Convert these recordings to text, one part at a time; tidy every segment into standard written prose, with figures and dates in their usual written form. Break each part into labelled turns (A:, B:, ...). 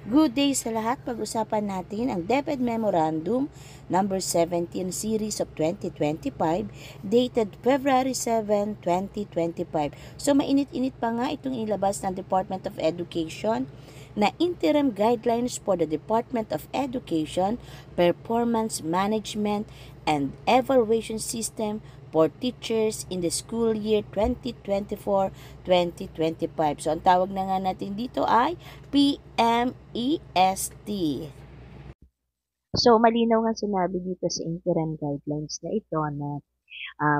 A: Good day sa lahat. Pag-usapan natin ang DepEd Memorandum number 17 series of 2025 dated February 7, 2025. So mainit-init pa nga itong ilabas ng Department of Education na interim guidelines for the Department of Education Performance Management and Evaluation System for teachers in the school year 2024-2025. So ang tawag na nga natin dito ay PMEST. So, malinaw nga sinabi dito sa interim guidelines na ito na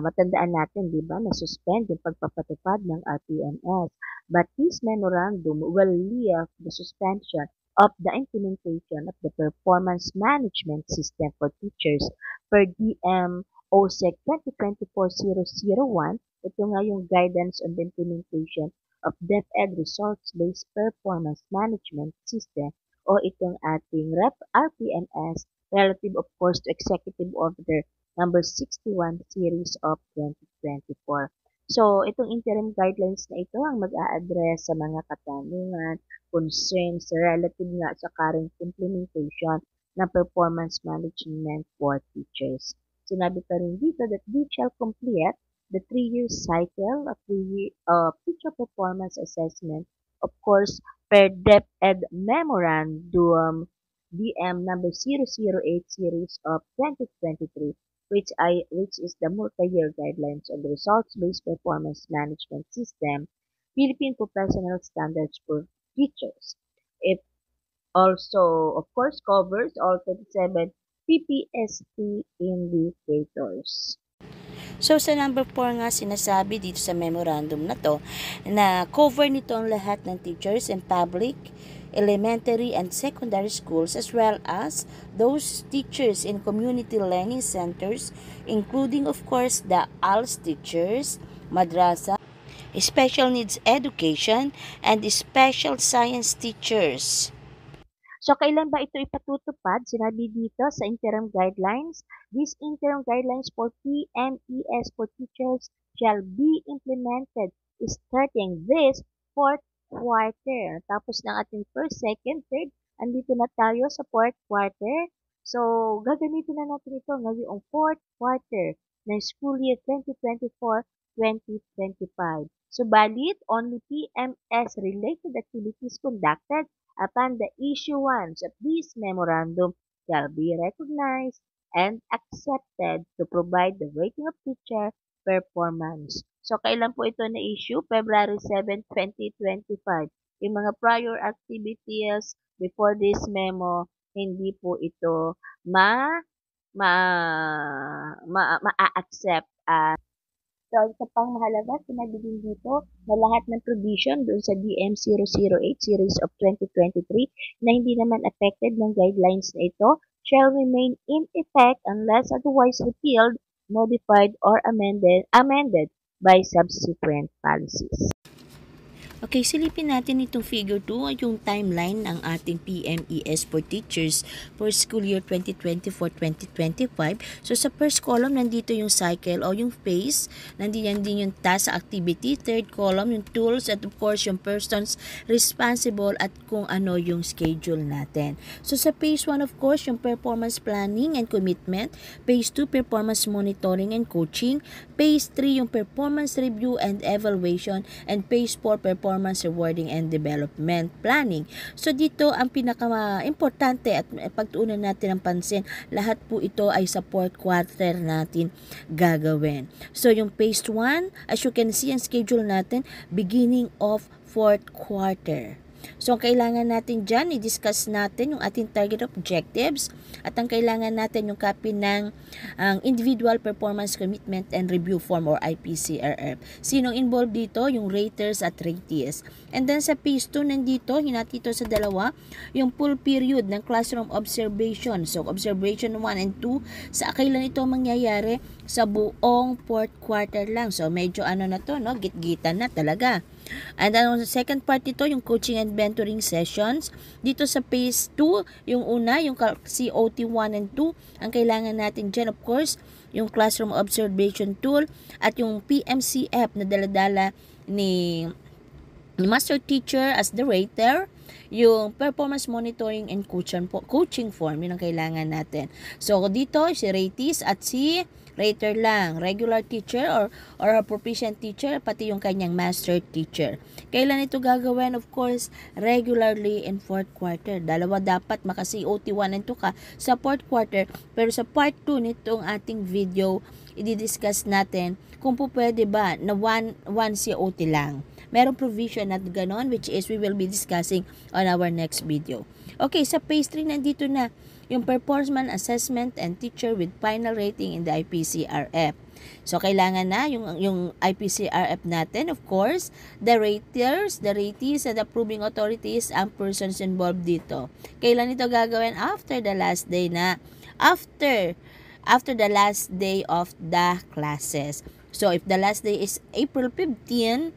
A: matandaan natin, di ba, na suspend yung pagpapatupad ng RPMS. But this memorandum will lift the suspension of the implementation of the performance management system for teachers per DM OSEC 2024-001. Ito nga yung guidance on the implementation of DepEd Results-Based Performance Management System o itong ating RPMS relative of course to Executive Order number 61 series of 2024. So, itong interim guidelines na ito ang mag-a-address sa mga katanungan, concerns relative nga sa current implementation ng performance management for teachers. Sinabi pa rin dito that they shall complete the 3-year cycle of teacher performance assessment, of course, per DepEd Memorandum DM number 008 series of 2023, which is the multi-year guidelines on the results-based performance management system, Philippine Professional Standards for Teachers. It also, of course, covers all 27 PPST indicators. So, sa number 4 nga sinasabi dito sa memorandum na to na cover nito ang lahat ng teachers in public, elementary and secondary schools as well as those teachers in community learning centers including of course the ALS teachers, madrasa, special needs education, and special science teachers. So, kailan ba ito ipatutupad? Sinabi dito sa interim guidelines, these interim guidelines for PMES for teachers shall be implemented starting this fourth quarter. Tapos ng ating first, second, third, andito na tayo sa fourth quarter. So, gagamitin na natin ito ngayong fourth quarter ng school year 2024-2025. Subalit, only PMS-related activities conducted upon the issuance of this memorandum shall be recognized and accepted to provide the rating of teacher performance. So, kailan po ito na-issue? February 7, 2025. Yung mga prior activities before this memo, hindi po ito ma-accept as So, isa pang mahalaga, sinabi din dito na lahat ng provision doon sa DM 008 series of 2023 na hindi naman affected ng guidelines na ito shall remain in effect unless otherwise repealed, modified, or amended by subsequent policies. Okay, silipin natin itong figure 2, yung timeline ng ating PMES for teachers for school year 2024-2025. So, sa first column, nandito yung cycle o yung phase. Nandiyan din yung task activity. Third column, yung tools at of course, yung persons responsible at kung ano yung schedule natin. So, sa phase 1, of course, yung performance planning and commitment. Phase 2, performance monitoring and coaching. Phase 3, yung performance review and evaluation. And phase 4, performance rewarding and development planning. So dito ang pinaka-importante at pagtuunan natin ng pansin, lahat po ito ay sa fourth quarter natin gagawin. So yung phase 1, as you can see ang schedule natin, beginning of fourth quarter. So, ang kailangan natin dyan, i-discuss natin yung ating target objectives at ang kailangan natin yung copy ng Individual Performance Commitment and Review Form or IPCRF. Sinong involved dito? Yung raters at ratees. And then sa phase 2, nandito, hinati ito sa dalawa, yung full period ng classroom observation. So, observation 1 and 2, sa kailan ito mangyayari? Sa buong fourth quarter lang. So, medyo ano na to, no? Git-gitan na talaga. And then, on the second part ito, yung coaching and mentoring sessions. Dito sa phase 2, yung una, yung COT 1 and 2, ang kailangan natin dyan, of course, yung classroom observation tool at yung PMCF na daladala ni master teacher as the rater.
B: yung performance monitoring and coaching form, yun ang kailangan natin. So, dito, si ratees at si rater lang, regular teacher or a proficient teacher, pati yung kanyang master teacher. Kailan ito gagawin? Of course, regularly in fourth quarter. Dalawa dapat maka-COT 1 and 2 ka sa fourth quarter, pero sa part 2 nitong ating video, i-discuss natin kung po pwede ba na one COT lang. Merong provision na ganon, which is we will be discussing on our next video. Okay, sa phase 3 nandito na yung performance assessment and teacher with final rating in the IPCRF. So, kailangan na yung IPCRF natin, of course, the raters, the ratees, and the approving authorities, ang persons involved dito. Kailan ito gagawin? After the last day na, after the last day of the classes. So, if the last day is April 15,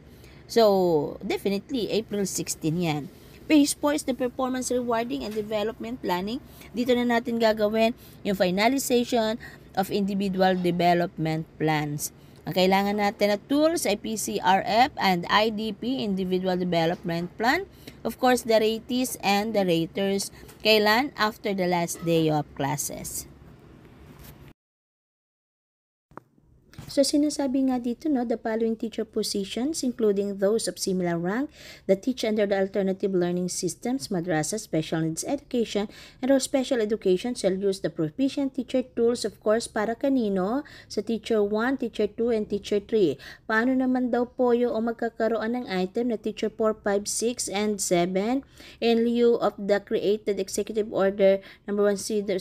B: so, definitely, April 16 yan. Phase 4 is the performance rewarding and development planning. Dito na natin gagawin yung finalization of individual development plans. Ang kailangan natin na tools ay PCRF and IDP, Individual Development Plan. Of course, the ratees and the raters. Kailan? After the last day of classes. So, sinasabi nga dito, no, the following teacher positions, including those of similar rank, that teach under the alternative learning systems, madrasa, special needs education, and or special education shall use the proficient teacher tools, of course, para kanino? Sa teacher 1, teacher 2, and teacher 3. Paano naman daw po yung magkakaroon ng item na teacher 4, 5, 6, and 7 in lieu of the created executive order number 174,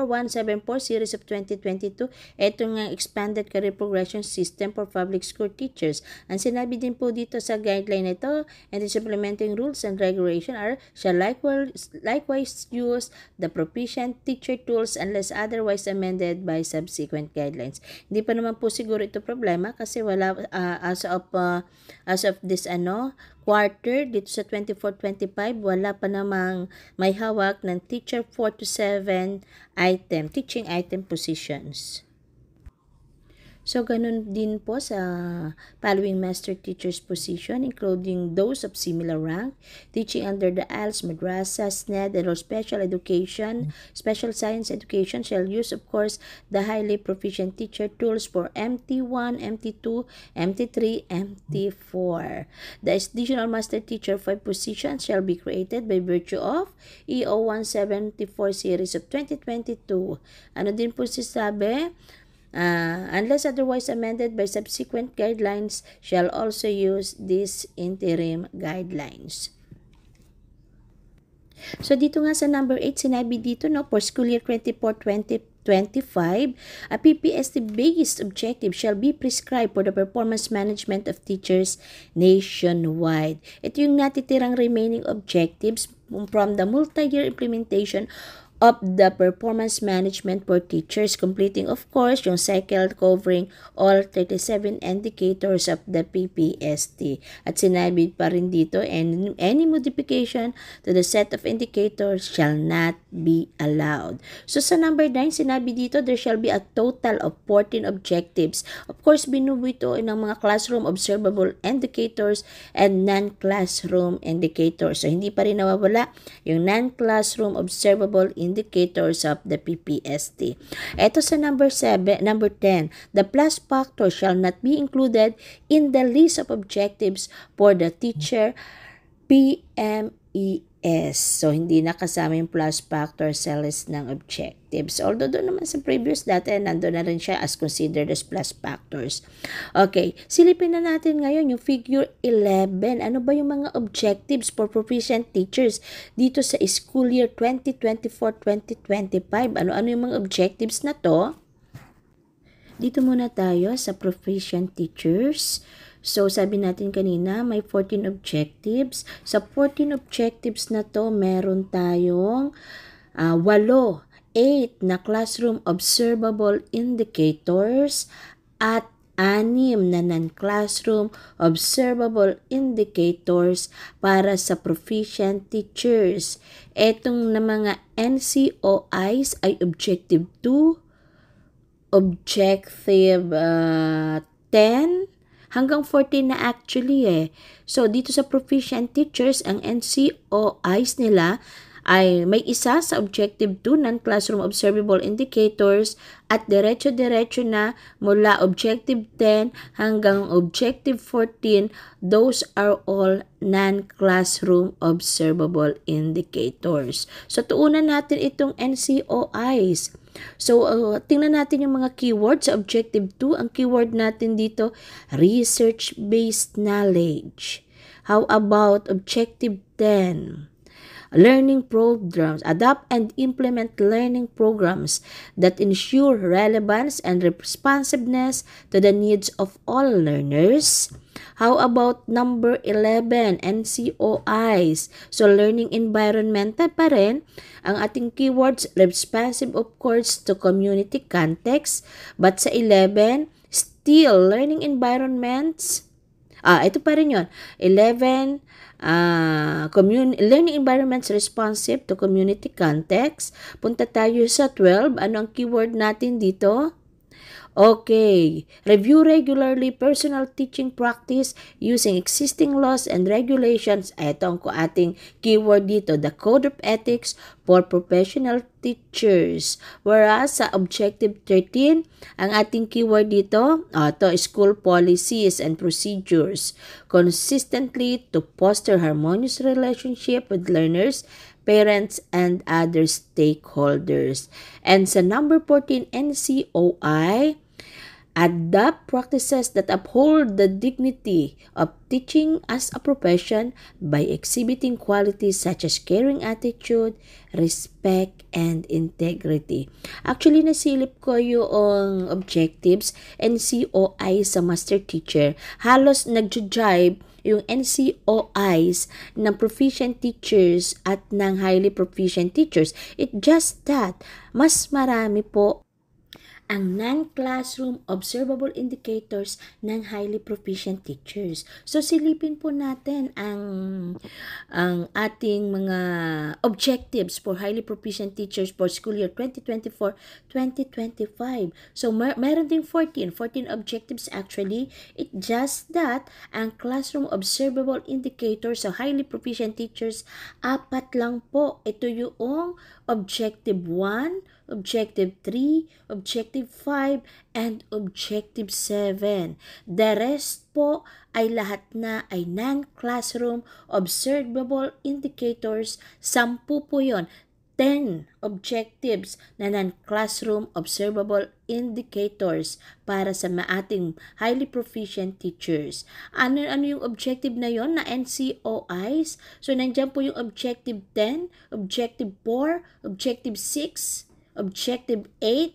B: 174, series of 2022. Ito nga expanded career progression system for public school teachers. Ang sinabi din po dito sa guideline ito, and its implementing rules and regulation are shall likewise use the proficient teacher tools unless otherwise amended by subsequent guidelines. Hindi pa naman po siguro ito problema kasi wala as of this quarter dito sa 24-25 wala pa namang may hawak ng teacher 4 to 7 teaching item positions. So, ganun din po sa following master teacher's position, including those of similar rank, teaching under the ALS, Madrasa, SNED, and or special education, special science education shall use, of course, the highly proficient teacher tools for MT1, MT2, MT3, MT4. The additional master teacher 5 positions shall be created by virtue of EO 174 series of 2022. Ano din po sabi? Unless otherwise amended by subsequent guidelines, shall also use these interim guidelines. So, dito nga sa number 8, sinabi dito, no, for school year 24-25, a PPST-based objective shall be prescribed for the performance management of teachers nationwide. Ito yung natitirang remaining objectives from the multi-year implementation of the performance management for teachers, completing of course yung cycle covering all 37 indicators of the PPST. At sinabi pa rin dito, any modification to the set of indicators shall not be allowed. So sa number 9, sinabi dito, there shall be a total of 14 objectives. Of course, binubuo ito ng mga classroom observable indicators and non-classroom indicators. So hindi pa rin nawawala yung non-classroom observable indicators of the PPST. Ito sa number 10, the plus factor shall not be included in the list of objectives for the teacher PMES. So, hindi nakasama yung plus factor sa list ng objectives. Although doon naman sa previous data, nandun na rin siya as considered as plus factors. Okay, silipin na natin ngayon yung figure 11. Ano ba yung mga objectives for proficient teachers dito sa school year 2024-2025? Ano-ano yung mga objectives na to? Dito muna tayo sa proficient teachers. So, sabi natin kanina, may 14 objectives. Sa 14 objectives na to, meron tayong 8 na classroom observable indicators at 6 na non-classroom observable indicators para sa proficient teachers. Etong na mga NCOIs ay Objective 2, Objective 10, hanggang 14 na actually eh. So, dito sa proficient teachers, ang NCOIs nila ay may isa sa Objective 2 non-classroom observable indicators at diretso-diretso na mula Objective 10 hanggang Objective 14, those are all non-classroom observable indicators. So, tuunan natin itong NCOIs. So, tingnan natin yung mga keywords sa Objective 2. Ang keyword natin dito, research-based knowledge. How about Objective 10? Learning programs, adopt and implement learning programs that ensure relevance and responsiveness to the needs of all learners. How about number 11, NCOIs? So, learning environment pa rin. Ang ating keywords, responsive of course to community context. But sa 11, still learning environments. Ito pa rin yun. 11, learning environments responsive to community context. Punta tayo sa 12. Ano ang keyword natin dito? Okay. Review regularly personal teaching practice using existing laws and regulations. Ito ang ating keyword dito, the Code of Ethics for Professional Teachers. Whereas sa Objective 13, ang ating keyword dito, ito, school policies and procedures. Consistently to foster harmonious relationship with learners, parents, and other stakeholders. And sa number 14, NCOI, adopt practices that uphold the dignity of teaching as a profession by exhibiting qualities such as caring attitude, respect, and integrity. Actually, nasilip ko yung objectives NCOI sa master teacher. Halos nagjo-jibe yung NCOIs ng proficient teachers at ng highly proficient teachers. It just that, mas marami po ang non-classroom observable indicators ng highly proficient teachers. So, silipin po natin ang ating mga objectives for highly proficient teachers for school year 2024-2025. So, meron ding 14 objectives actually. It just that ang classroom observable indicators sa highly proficient teachers, 4 lang po. Ito yung Objective 1, Objective 3, Objective 5, and Objective 7. The rest po ay lahat na ay non-classroom observable indicators. 10 po yun. 10 objectives na non-classroom observable indicators para sa ating highly proficient teachers. Ano yung objective na yon na NCOIs? So, nandiyan po yung Objective 10, Objective 4, Objective 6, Objective 8,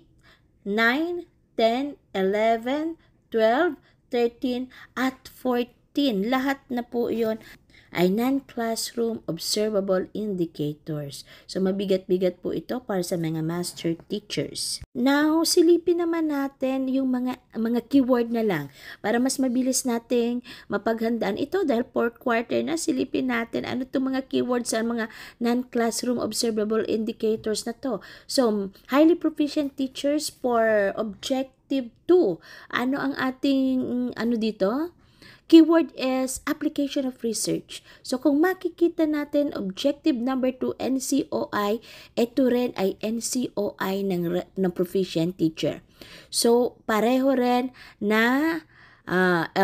B: 9, 10, 11, 12, 13, at 14. Lahat na po yon ay non-classroom observable indicators. So, mabigat-bigat po ito para sa mga master teachers. Now, silipin naman natin yung mga keyword na lang para mas mabilis nating mapaghandaan ito dahil 4th quarter na. Silipin natin ano itong mga keywords sa mga non-classroom observable indicators na to. So, highly proficient teachers for Objective 2. Ano ang ating dito? Keyword is application of research. So, kung makikita natin, objective number 2, NCOI, ito rin ay NCOI ng proficient teacher. So, pareho rin na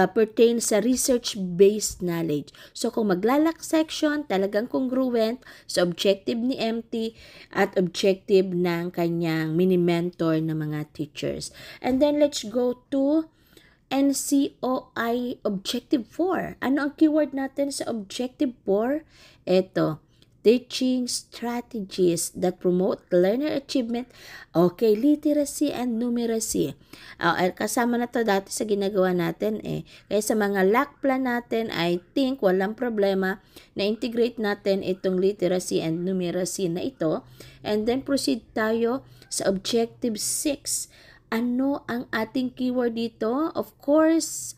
B: pertain sa research-based knowledge. So, kung maglalak section, talagang congruent sa objective ni MT at objective ng kanyang mini-mentor na mga teachers. And then, let's go to NCOI Objective 4. Ano ang keyword natin sa Objective 4? Ito, teaching strategies that promote learner achievement. Okay, literacy and numeracy. Kasama na to dati sa ginagawa natin eh. Kaya sa mga LAC plan natin, I think walang problema na integrate natin itong literacy and numeracy na ito. And then proceed tayo sa Objective 6. Ano ang ating keyword dito? Of course,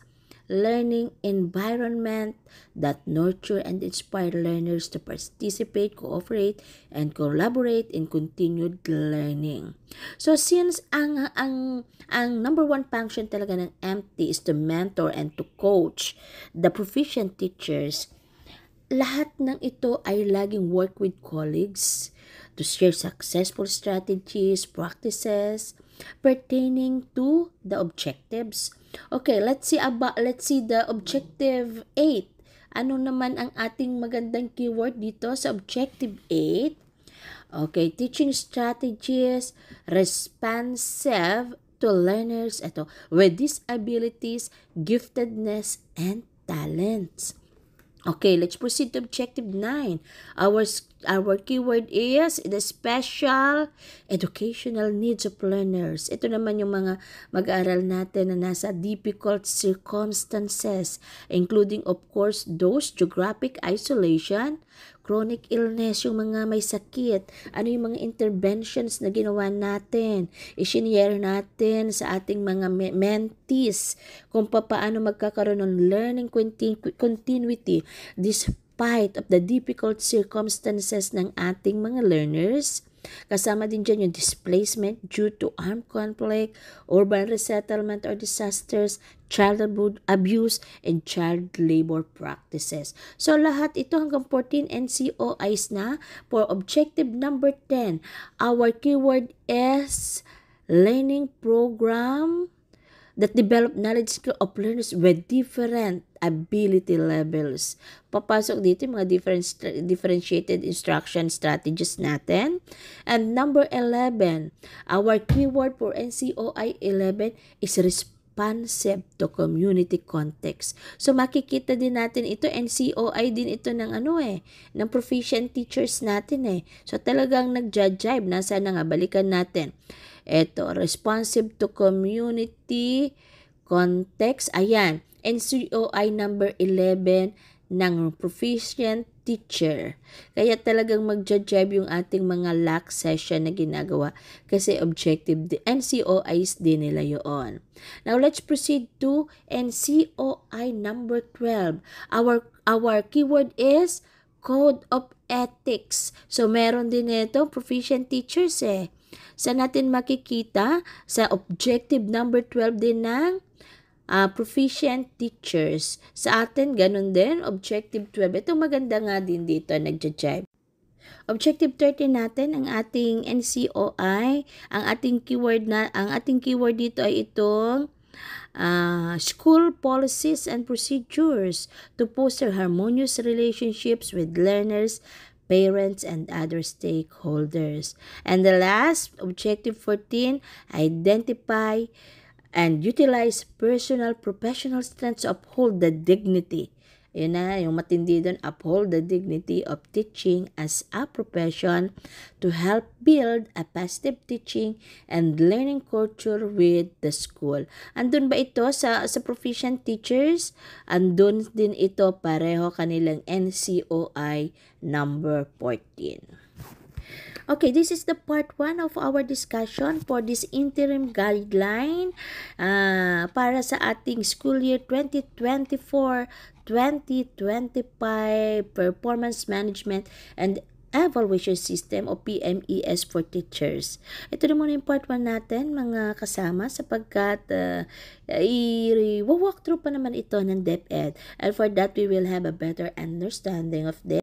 B: learning environment that nurture and inspire learners to participate, cooperate, and collaborate in continued learning. So since ang number one function talaga ng MT is to mentor and to coach the proficient teachers, lahat ng ito ay laging work with colleagues to share successful strategies, practices pertaining to the objectives. Okay, let's see the objective 8. Ano naman ang ating magandang keyword dito sa objective 8? Okay, teaching strategies responsive to learners with disabilities, giftedness, and talents. Okay, let's proceed to objective 9. Our keyword is the special educational needs of learners. Ito naman yung mga mag-aaral natin na nasa difficult circumstances, including of course those geographic isolation, chronic illness, yung mga may sakit, ano yung mga interventions na ginawa natin, i-share natin sa ating mga mentees kung paano magkakaroon ng learning continuity despite of the difficult circumstances ng ating mga learners. Kasama din dyan yung displacement due to armed conflict, urban resettlement or disasters, child abuse, and child labor practices. So lahat ito hanggang 14 NCOIs na. For objective number 10, our keyword is learning program that develop knowledge skill of learners with different ability levels. Papasok dito yung mga differentiated instruction strategies natin. And number 11, our keyword for NCOI 11 is responsive to community context. So makikita din natin ito, NCOI din ito ng ng proficient teachers natin So talagang nagja-jive, nasa na nga, balikan natin. Ito, responsive to community context. Ayan, NCOI number 11 ng proficient teacher. Kaya talagang magja-jive yung ating mga LAC session na ginagawa kasi objective NCOIs din nila yun. Now, let's proceed to NCOI number 12. Our keyword is Code of Ethics. So, meron din ito, proficient teachers Saan natin makikita? Sa objective number 12 din ng proficient teachers. Sa atin, ganun din, objective 12. Ito maganda nga din dito, nagja-jive. Objective 13 natin, ang ating NCOI, ang ating keyword dito ay itong school policies and procedures to foster harmonious relationships with learners, parents, and other stakeholders. And the last, objective 14, identify and utilize personal professional strengths to uphold the dignity. Yun na, yung matindi doon, uphold the dignity of teaching as a profession to help build a positive teaching and learning culture with the school. Andun ba ito sa proficient teachers? Andun din ito pareho kanilang NCOI number 14. Okay, this is the part 1 of our discussion for this interim guideline para sa ating school year 2024-2025 performance management and evaluation system o PMES for teachers. Ito na muna yung part 1 natin mga kasama sapagkat i-walk through pa naman ito ng DepEd, and for that we will have a better understanding of this.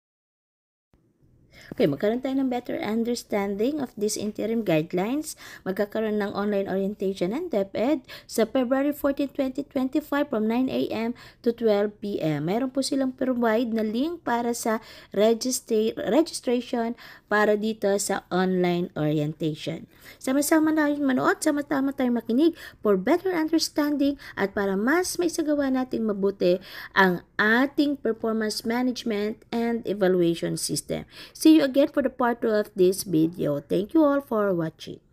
B: Okay, magkaroon tayo ng better understanding of these interim guidelines. Magkakaroon ng online orientation and DepEd sa February 14, 2025 from 9 a.m. to 12 p.m. Meron po silang provide na link para sa registration para dito sa online orientation. Sama-sama na manood, sama-sama tayong makinig for better understanding at para mas may sagawa natin mabuti ang ating performance management and evaluation system. See you again for the part 2 of this video. Thank you all for watching.